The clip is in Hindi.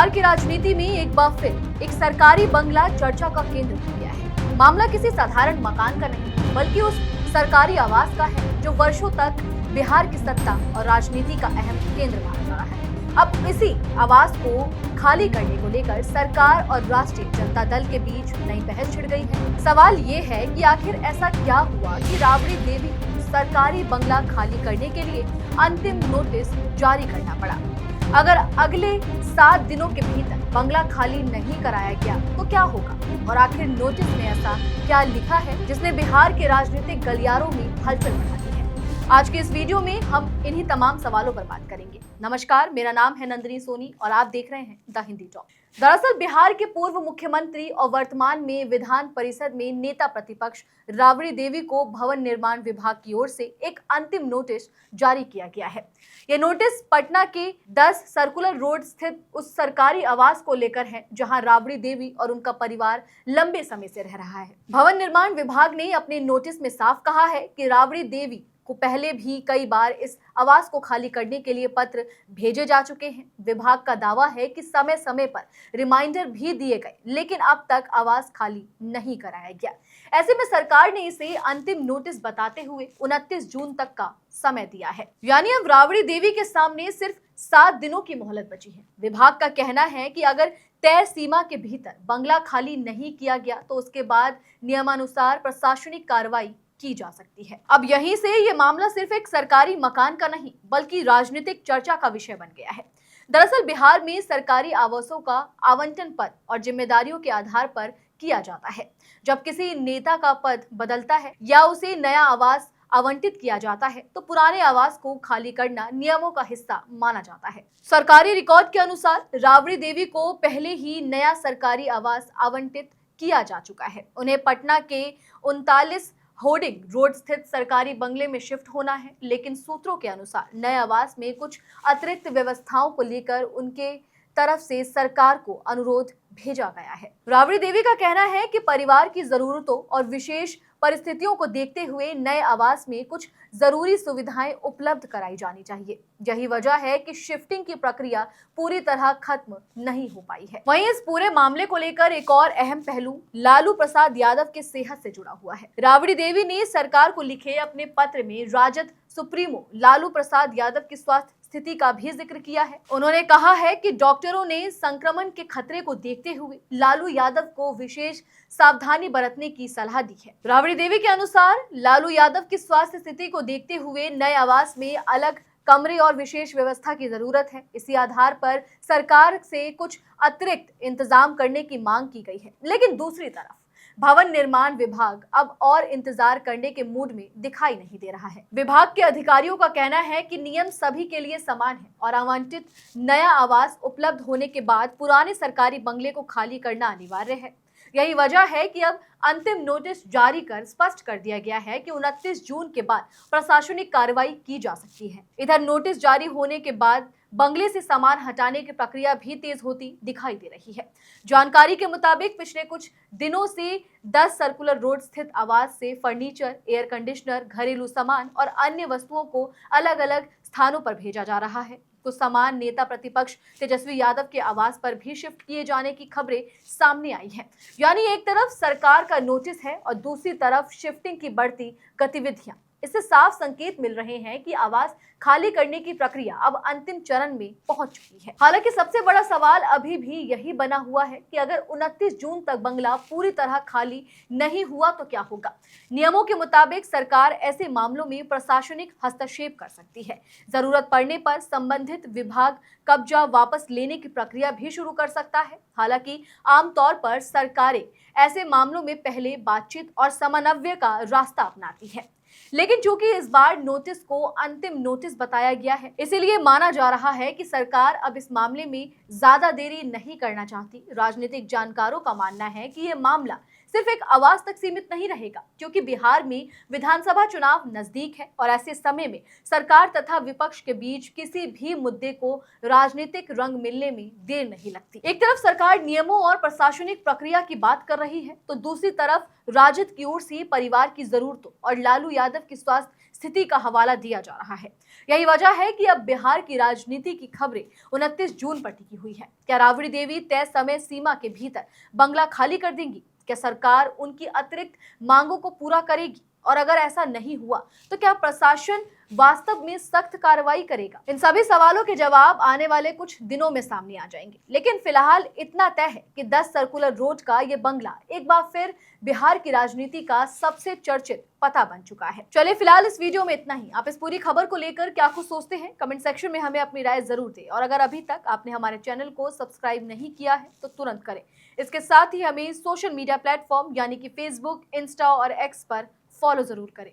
बिहार की राजनीति में एक बार फिर एक सरकारी बंगला चर्चा का केंद्र बन गया है। मामला किसी साधारण मकान का नहीं, बल्कि उस सरकारी आवास का है जो वर्षों तक बिहार की सत्ता और राजनीति का अहम केंद्र माना जा रहा है। अब इसी आवास को खाली करने को लेकर सरकार और राष्ट्रीय जनता दल के बीच नई बहस छिड़ गई है। सवाल ये है कि आखिर ऐसा क्या हुआ कि राबड़ी देवी को सरकारी बंगला खाली करने के लिए अंतिम नोटिस जारी करना पड़ा। अगर अगले 7 दिनों के भीतर बंगला खाली नहीं कराया गया तो क्या होगा, और आखिर नोटिस में ऐसा क्या लिखा है जिसने बिहार के राजनीतिक गलियारों में हलचल मचा दी है। आज के इस वीडियो में हम इन्हीं तमाम सवालों पर बात करेंगे। नमस्कार, मेरा नाम है नंदिनी सोनी और आप देख रहे हैं द हिंदी टॉक। दरअसल बिहार के पूर्व मुख्यमंत्री और वर्तमान में विधान परिषद में नेता प्रतिपक्ष राबड़ी देवी को भवन निर्माण विभाग की ओर से एक अंतिम नोटिस जारी किया गया है। यह नोटिस पटना के 10 सर्कुलर रोड स्थित उस सरकारी आवास को लेकर है जहां राबड़ी देवी और उनका परिवार लंबे समय से रह रहा है। भवन निर्माण विभाग ने अपने नोटिस में साफ कहा है कि राबड़ी देवी को पहले भी कई बार इस आवास को खाली करने के लिए पत्र भेजे जा चुके हैं। विभाग का दावा है कि समय समय पर रिमाइंडर भी दिए गए, लेकिन अब तक आवास खाली नहीं कराया गया। ऐसे में सरकार ने इसे अंतिम नोटिस बताते हुए 29 जून तक का समय दिया है। यानी अब राबड़ी देवी के सामने सिर्फ 7 दिनों की मोहलत बची है। विभाग का कहना है कि अगर तय सीमा के भीतर बंगला खाली नहीं किया गया तो उसके बाद नियमानुसार प्रशासनिक कार्रवाई की जा सकती है। अब यहीं से ये मामला सिर्फ एक सरकारी मकान का नहीं, बल्कि राजनीतिक चर्चा का विषय बन गया है। दरअसल बिहार में सरकारी आवासों का आवंटन पद और जिम्मेदारियों के आधार पर किया जाता है। जब किसी नेता का पद बदलता है या उसे नया आवास आवंटित किया जाता है तो पुराने आवास को खाली करना नियमों का हिस्सा माना जाता है। सरकारी रिकॉर्ड के अनुसार राबड़ी देवी को पहले ही नया सरकारी आवास आवंटित किया जा चुका है। उन्हें पटना के 39 होर्डिंग रोड स्थित सरकारी बंगले में शिफ्ट होना है, लेकिन सूत्रों के अनुसार नए आवास में कुछ अतिरिक्त व्यवस्थाओं को लेकर उनके तरफ से सरकार को अनुरोध भेजा गया है। राबड़ी देवी का कहना है कि परिवार की जरूरतों और विशेष परिस्थितियों को देखते हुए नए आवास में कुछ जरूरी सुविधाएं उपलब्ध कराई जानी चाहिए। यही वजह है कि शिफ्टिंग की प्रक्रिया पूरी तरह खत्म नहीं हो पाई है। वहीं इस पूरे मामले को लेकर एक और अहम पहलू लालू प्रसाद यादव के सेहत से जुड़ा हुआ है। राबड़ी देवी ने सरकार को लिखे अपने पत्र में राजद सुप्रीमो लालू प्रसाद यादव की स्वास्थ्य स्थिति का भी जिक्र किया है। उन्होंने कहा है कि डॉक्टरों ने संक्रमण के खतरे को देखते हुए लालू यादव को विशेष सावधानी बरतने की सलाह दी है। राबड़ी देवी के अनुसार लालू यादव की स्वास्थ्य स्थिति को देखते हुए नए आवास में अलग कमरे और विशेष व्यवस्था की जरूरत है। इसी आधार पर सरकार से कुछ अतिरिक्त इंतजाम करने की मांग की गई है। लेकिन दूसरी तरफ भवन निर्माण विभाग अब और इंतजार करने के मूड में दिखाई नहीं दे रहा है। विभाग के अधिकारियों का कहना है कि नियम सभी के लिए समान है और आवंटित नया आवास उपलब्ध होने के बाद पुराने सरकारी बंगले को खाली करना अनिवार्य है। यही वजह है कि अब अंतिम नोटिस जारी कर स्पष्ट कर दिया गया है कि 29 जून के बाद प्रशासनिक कार्रवाई की जा सकती है। इधर नोटिस जारी होने के बाद बंगले से सामान हटाने की प्रक्रिया भी तेज होती दिखाई दे रही है। जानकारी के मुताबिक पिछले कुछ दिनों से 10 सर्कुलर रोड स्थित आवास से फर्नीचर, एयर कंडीशनर, घरेलू सामान और अन्य वस्तुओं को अलग अलग स्थानों पर भेजा जा रहा है। कुछ सामान नेता प्रतिपक्ष तेजस्वी यादव के आवास पर भी शिफ्ट किए जाने की खबरें सामने आई हैं। यानी एक तरफ सरकार का नोटिस है और दूसरी तरफ शिफ्टिंग की बढ़ती गतिविधियां। इससे साफ संकेत मिल रहे हैं कि आवास खाली करने की प्रक्रिया अब अंतिम चरण में पहुंच चुकी है। हालांकि सबसे बड़ा सवाल अभी भी यही बना हुआ है कि अगर 29 जून तक बंगला पूरी तरह खाली नहीं हुआ तो क्या होगा। नियमों के मुताबिक सरकार ऐसे मामलों में प्रशासनिक हस्तक्षेप कर सकती है। जरूरत पड़ने पर संबंधित विभाग कब्जा वापस लेने की प्रक्रिया भी शुरू कर सकता है। हालांकि आमतौर पर सरकारें ऐसे मामलों में पहले बातचीत और समन्वय का रास्ता अपनाती है, लेकिन चूंकि इस बार नोटिस को अंतिम नोटिस बताया गया है, इसलिए माना जा रहा है कि सरकार अब इस मामले में ज्यादा देरी नहीं करना चाहती। राजनीतिक जानकारों का मानना है कि यह मामला सिर्फ एक आवाज तक सीमित नहीं रहेगा, क्योंकि बिहार में विधानसभा चुनाव नजदीक है और ऐसे समय में सरकार तथा विपक्ष के बीच किसी भी मुद्दे को राजनीतिक रंग मिलने में देर नहीं लगती। एक तरफ सरकार नियमों और प्रशासनिक प्रक्रिया की बात कर रही है, तो दूसरी तरफ राजद की ओर से परिवार की जरूरतों और लालू यादव की स्वास्थ्य स्थिति का हवाला दिया जा रहा है। यही वजह है कि अब बिहार की राजनीति की खबरें 29 जून पर टिकी हुई है। क्या राबड़ी देवी तय समय सीमा के भीतर बंगला खाली कर देंगी? क्या सरकार उनकी अतिरिक्त मांगों को पूरा करेगी? और अगर ऐसा नहीं हुआ तो क्या प्रशासन वास्तव में सख्त कार्रवाई करेगा? इन सभी सवालों के जवाब आने वाले कुछ दिनों में सामने आ जाएंगे, लेकिन फिलहाल इतना तय है कि 10 सर्कुलर रोड का ये बंगला एक बार फिर बिहार की राजनीति का सबसे चर्चित पता बन चुका है। चलिए फिलहाल इस वीडियो में इतना ही। आप इस पूरी खबर को लेकर क्या कुछ सोचते हैं, कमेंट सेक्शन में हमें अपनी राय जरूर दें। और अगर अभी तक आपने हमारे चैनल को सब्सक्राइब नहीं किया है तो तुरंत करें। इसके साथ ही हमें सोशल मीडिया प्लेटफॉर्म यानी कि फेसबुक, इंस्टा और एक्स पर फॉलो जरूर करें।